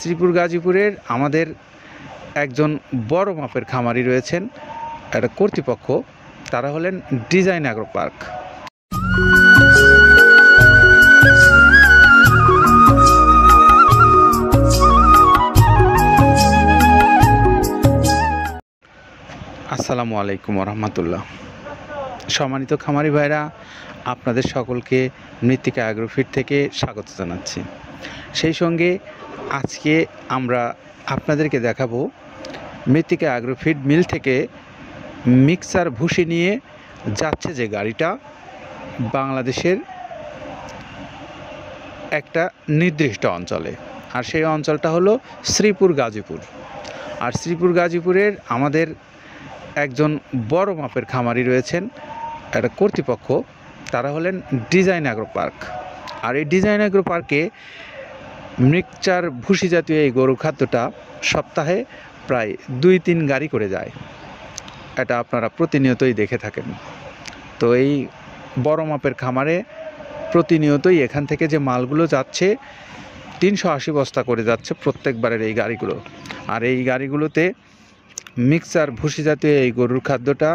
শ্রীপুর গাজীপুরের আমাদের একজন বড় মাপের খামারি রয়েছেন, একটা কর্তৃপক্ষ, তারা হলেন ডিজাইন অ্যাগ্রো পার্ক। আসসালামু আলাইকুম রহমতুল্লাহ। সম্মানিত খামারি ভাইরা, আপনাদের সকলকে মৃত্তিকা অ্যাগ্রোফিড থেকে স্বাগত জানাচ্ছি। সেই সঙ্গে আজকে আমরা আপনাদেরকে দেখাবো মৃত্তিকা অ্যাগ্রোফিড মিল থেকে মিক্সার ভুসি নিয়ে যাচ্ছে যে গাড়িটা বাংলাদেশের একটা নির্দিষ্ট অঞ্চলে, আর সেই অঞ্চলটা হলো শ্রীপুর গাজীপুর। আর শ্রীপুর গাজীপুরের আমাদের একজন বড় মাপের খামারি রয়েছেন, একটা কর্তৃপক্ষ, তারা হলেন ডিজাইন অ্যাগ্রো পার্ক। আর এই ডিজাইন অ্যাগ্রো পার্কে মিক্সচার ভুসি জাতীয় এই গরুর খাদ্যটা সপ্তাহে প্রায় 2-3 গাড়ি করে যায়। এটা আপনারা প্রতিনিয়তই দেখে থাকেন। তো এই বড় মাপের খামারে প্রতিনিয়তই এখান থেকে যে মালগুলো যাচ্ছে 380 বস্তা করে যাচ্ছে প্রত্যেকবারের এই গাড়িগুলো। আর এই গাড়িগুলোতে মিক্সার ভুসি জাতীয় এই গরুর খাদ্যটা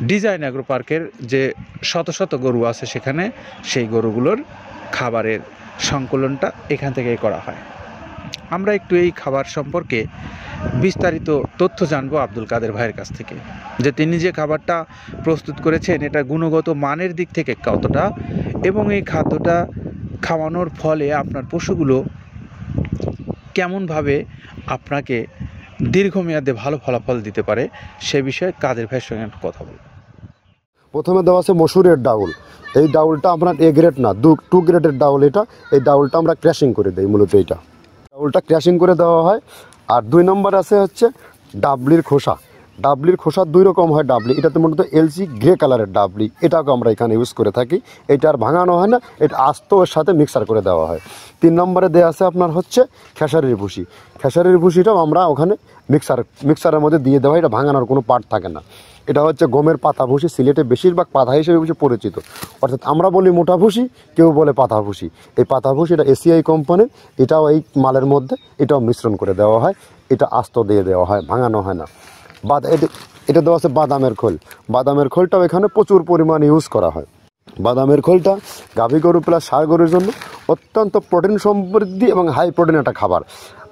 ডিজাইন অ্যাগ্রো পার্কের যে শত শত গরু আছে সেখানে সেই গরুগুলোর খাবারের সংকলনটা এখান থেকেই করা হয়। আমরা একটু এই খাবার সম্পর্কে বিস্তারিত তথ্য জানবো আব্দুল কাদের ভাইয়ের কাছ থেকে, যে তিনি যে খাবারটা প্রস্তুত করেছেন এটা গুণগত মানের দিক থেকে কতটা, এবং এই খাদ্যটা খাওয়ানোর ফলে আপনার পশুগুলো কেমনভাবে আপনাকে দীর্ঘমেয়াদে ভালো ফলাফল দিতে পারে সে বিষয়ে কাদের ভাইয়ের সঙ্গে কথা বলব। প্রথমে দেওয়া আছে মসুরের ডাউল। এই ডাউলটা আপনার এ গ্রেড না, 2 গ্রেডের ডাউল এটা। এই ডাউলটা আমরা ক্র্যাশিং করে দিই, মূলত এইটা ডাউলটা ক্র্যাশিং করে দেওয়া হয়। আর 2 নম্বর আছে হচ্ছে ডাবলির খোসা। ডাবলির খোসা 2 রকম হয় ডাবলি, এটাতে মূলত এলসি গ্রে কালারের ডাবলি, এটাকে আমরা এখানে ইউজ করে থাকি। এটা আর ভাঙানো হয় না, এটা আস্ত ওর সাথে মিক্সার করে দেওয়া হয়। 3 নম্বরে দেওয়া আছে আপনার হচ্ছে খেসারির ভুসি। খেসারির ভুসিটাও আমরা ওখানে মিক্সারের মধ্যে দিয়ে দেওয়া হয়, এটা ভাঙানোর কোনো পার্ট থাকে না। এটা হচ্ছে গমের পাতা ভুসি, সিলেটে বেশিরভাগ পাতা হিসেবে পরিচিত। অর্থাৎ আমরা বলি মোটা ভুসি, কেউ বলে পাতা ভুসি। এই পাতা ভুসি এটা এসিআই কোম্পানির, এটাও এই মালের মধ্যে এটাও মিশ্রণ করে দেওয়া হয়, এটা আস্ত দিয়ে দেওয়া হয়, ভাঙানো হয় না। এটা দেওয়া আছে বাদামের খোল। বাদামের খোলটাও এখানে প্রচুর পরিমাণে ইউজ করা হয়। বাদামের খোলটা গাভী গরু প্লাস ষাঁড় গরুর জন্য অত্যন্ত প্রোটিন সমৃদ্ধি এবং হাই প্রোটিন একটা খাবার।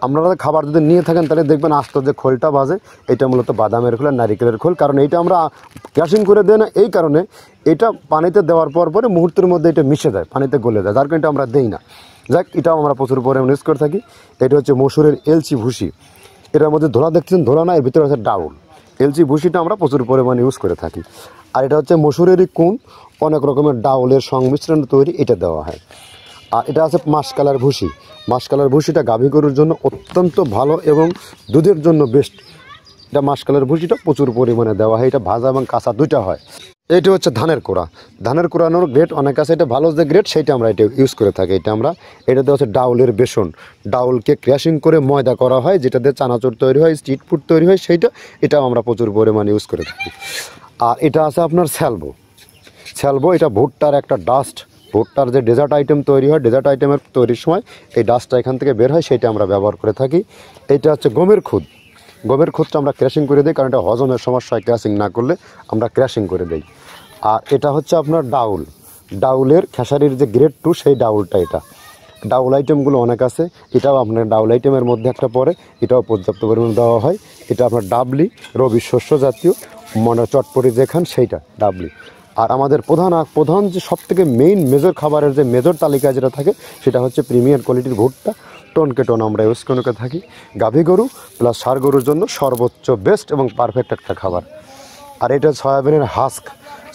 আপনারা খাবার যদি নিয়ে থাকেন তাহলে দেখবেন আস্ত যে খোলটা বাজে, এটা মূলত বাদামের খোল আর নারিকেলের খোল। কারণ এইটা আমরা ক্র্যাশিং করে দেয় না, এই কারণে এটা পানিতে দেওয়ার পরে মুহূর্তের মধ্যে এটা মিশে যায়, পানিতে গলে যায়, যার কারণে এটা আমরা দেই না। যাক, এটাও আমরা প্রচুর পরিমাণে ইউজ করে থাকি। এটা হচ্ছে মসুরের এলচি ভুসি। এটার মধ্যে ধোলা দেখছেন, ধোলা না, এর ভিতরে হচ্ছে ডাউল। এলচি ভুসিটা আমরা প্রচুর পরিমাণে ইউজ করে থাকি। আর এটা হচ্ছে মসুরেরই কুন, অনেক রকমের ডাউলের সংমিশ্রণ তৈরি, এটা দেওয়া হয়। আর এটা আছে মাসকালার ভুসি। মাসকালার ভুসিটা গাভী গরুর জন্য অত্যন্ত ভালো এবং দুধের জন্য বেস্ট। এটা মাসকালার ভুসিটা প্রচুর পরিমাণে দেওয়া হয়, এটা ভাজা এবং কাঁচা দুইটা হয়। এটা হচ্ছে ধানের কোড়া। ধানের কোড়ানোর গ্রেড অনেক আছে, এটা ভালো যে গ্রেড সেইটা আমরা এটা ইউজ করে থাকি। এটা দেওয়া হচ্ছে ডাউলের বেসন। ডাউলকে ক্র্যাশিং করে ময়দা করা হয়, যেটা দিয়ে চানাচুর তৈরি হয়, স্ট্রিট ফুড তৈরি হয়, এটাও আমরা প্রচুর পরিমাণে ইউজ করে থাকি। আর এটা আছে আপনার স্যালবো। এটা ভুট্টার একটা ডাস্ট। ভুট্টার যে ডেজার্ট আইটেম তৈরি হয়, ডেজার্ট আইটেমের তৈরির সময় এই ডাস্টটা এখান থেকে বের হয়, সেটা আমরা ব্যবহার করে থাকি। এটা হচ্ছে গমের খুদ। গমের খুদটা আমরা ক্র্যাশিং করে দিই, কারণ এটা হজমের সমস্যা হয়, ক্র্যাশিং না করলে আমরা ক্র্যাশিং করে দিই। আর এটা হচ্ছে আপনার ডাউলের খেসারির যে গ্রেড 2 সেই ডাউলটা। এটা ডাউল আইটেমগুলো অনেক আছে, এটাও আপনার ডাউল আইটেমের মধ্যে একটা পড়ে, এটাও পর্যাপ্ত পরিমাণে দেওয়া হয়। এটা আপনার ডাবলি, রবি শস্য জাতীয় চটপটি যেখান সেইটা ডাবলি। আর আমাদের প্রধান যে সবথেকে মেজর খাবারের যে মেজর তালিকায় যেটা থাকে সেটা হচ্ছে প্রিমিয়ার কোয়ালিটির ভুট্টা, টনকে টন আমরা ইউজ করে থাকি। গাভী গরু প্লাস ষাঁড় গরুর জন্য সর্বোচ্চ বেস্ট এবং পারফেক্ট একটা খাবার। আর এটা সয়াবিনের হাস্ক।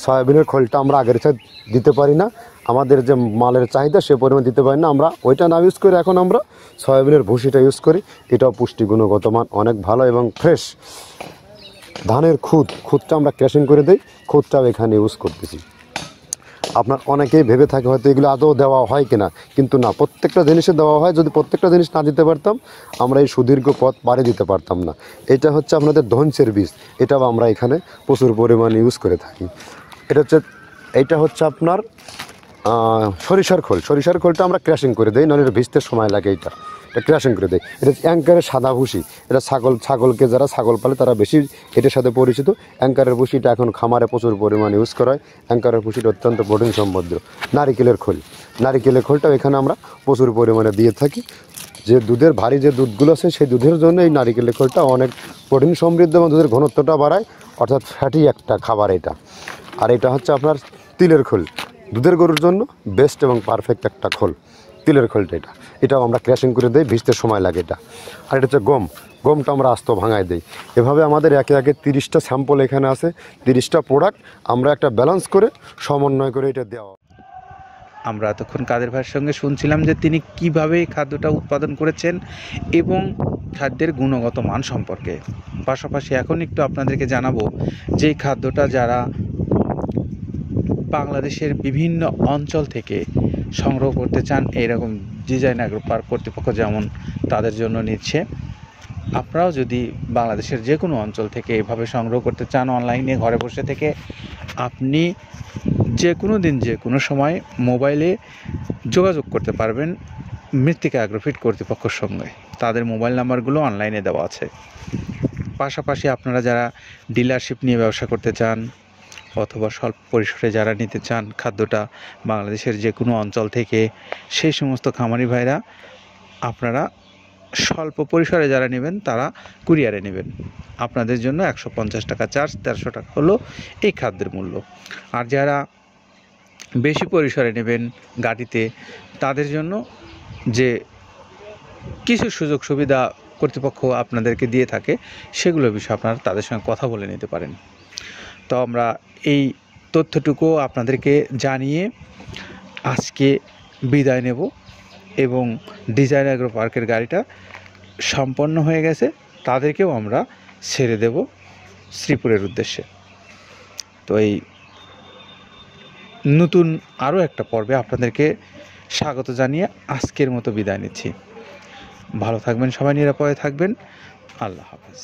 সয়াবিনের খোলটা আমরা আগের সাথে দিতে পারি না, আমাদের যে মালের চাহিদা সে পরিমাণ দিতে পারি না, আমরা ওইটা না ইউজ করে এখন আমরা সয়াবিনের ভুসিটা ইউজ করি। এটাও পুষ্টি গুণগত মান অনেক ভালো এবং ফ্রেশ। ধানের খুদটা আমরা ক্র্যাশিং করে দিই, খুদটাও এখানে ইউজ করতেছি। আপনার অনেকেই ভেবে থাকে হয়তো এগুলো আদৌ দেওয়া হয় কিনা, কিন্তু না, প্রত্যেকটা জিনিসে দেওয়া হয়। যদি প্রত্যেকটা জিনিস না দিতে পারতাম আমরা এই সুদীর্ঘ পথ পাড়ি দিতে পারতাম না। এটা হচ্ছে আপনাদের ধনসের বীজ, এটাও আমরা এখানে প্রচুর পরিমাণে ইউজ করে থাকি। এটা হচ্ছে আপনার সরিষার খোলটা আমরা ক্র্যাশিং করে দিই, নাহলে এটা ভিজতে সময় লাগে। এটা ক্র্যাশিং করে দেয়। এটা অ্যাঙ্কারের সাদা ভুসি, এটা ছাগলকে যারা ছাগল পালে তারা বেশি এটার সাথে পরিচিত। অ্যাঙ্কারের ভুসিটা এখন খামারে প্রচুর পরিমাণে ইউজ করা হয়। অ্যাঙ্কারের ভুসিটা অত্যন্ত প্রোটিন সমৃদ্ধ। নারিকেলের খোলটাও এখানে আমরা প্রচুর পরিমাণে দিয়ে থাকি। যে দুধের ভারী যে দুধগুলো আছে সেই দুধের জন্য এই নারিকেলের খোলটা অনেক প্রোটিন সমৃদ্ধ এবং দুধের ঘনত্বটা বাড়ায়, অর্থাৎ ফ্যাটি একটা খাবার এটা। আর এটা হচ্ছে আপনার তিলের খোল, দুধের গরুর জন্য বেস্ট এবং পারফেক্ট একটা খোল, তিলের খোলটা। এটাও আমরা ক্র্যাশিং করে দিই, ভিজতে সময় লাগে এটা। আর এটা হচ্ছে গমটা আমরা আস্ত ভাঙায় দিই। এভাবে আমাদের একে 30টা স্যাম্পল এখানে আছে, 30টা প্রোডাক্ট আমরা একটা ব্যালেন্স করে সমন্বয় করে এটা দেওয়া। আমরা এতক্ষণ কাদের ভাইয়ের সঙ্গে শুনছিলাম যে তিনি কিভাবে এই খাদ্যটা উৎপাদন করেছেন এবং খাদ্যের গুণগত মান সম্পর্কে। পাশাপাশি এখন একটু আপনাদেরকে জানাবো যে এই খাদ্যটা যারা বাংলাদেশের বিভিন্ন অঞ্চল থেকে সংগ্রহ করতে চান, এইরকম ডিজাইন অ্যাগ্রো পার্ক কর্তৃপক্ষ যেমন তাদের জন্য নিচ্ছে, আপনারাও যদি বাংলাদেশের যে কোনো অঞ্চল থেকে এভাবে সংগ্রহ করতে চান অনলাইনে ঘরে বসে থেকে, আপনি যে কোনো দিন যে কোনো সময় মোবাইলে যোগাযোগ করতে পারবেন মৃত্তিকা অ্যাগ্রোফিট কর্তৃপক্ষের সঙ্গে। তাদের মোবাইল নাম্বারগুলো অনলাইনে দেওয়া আছে। পাশাপাশি আপনারা যারা ডিলারশিপ নিয়ে ব্যবসা করতে চান অথবা স্বল্প পরিসরে যারা নিতে চান খাদ্যটা বাংলাদেশের যে কোনো অঞ্চল থেকে, সেই সমস্ত খামারি ভাইরা আপনারা স্বল্প পরিসরে যারা নেবেন তারা কুরিয়ারে নেবেন। আপনাদের জন্য 150 টাকা চার্জ, 1300 টাকা হলো এই খাদ্যের মূল্য। আর যারা বেশি পরিসরে নেবেন গাড়িতে, তাদের জন্য যে কিছু সুযোগ সুবিধা কর্তৃপক্ষ আপনাদেরকে দিয়ে থাকে সেগুলো বিষয়ে আপনারা তাদের সঙ্গে কথা বলে নিতে পারেন। তো আমরা এই তথ্যটুকু আপনাদেরকে জানিয়ে আজকে বিদায় নেব এবং ডিজাইন অ্যাগ্রো পার্কের গাড়িটা সম্পন্ন হয়ে গেছে, তাদেরকেও আমরা ছেড়ে দেব শ্রীপুরের উদ্দেশ্যে। তো এই নতুন আরও একটা পর্বে আপনাদেরকে স্বাগত জানিয়ে আজকের মতো বিদায় নিচ্ছি। ভালো থাকবেন সবাই, নিরাপদে থাকবেন। আল্লাহ হাফেজ।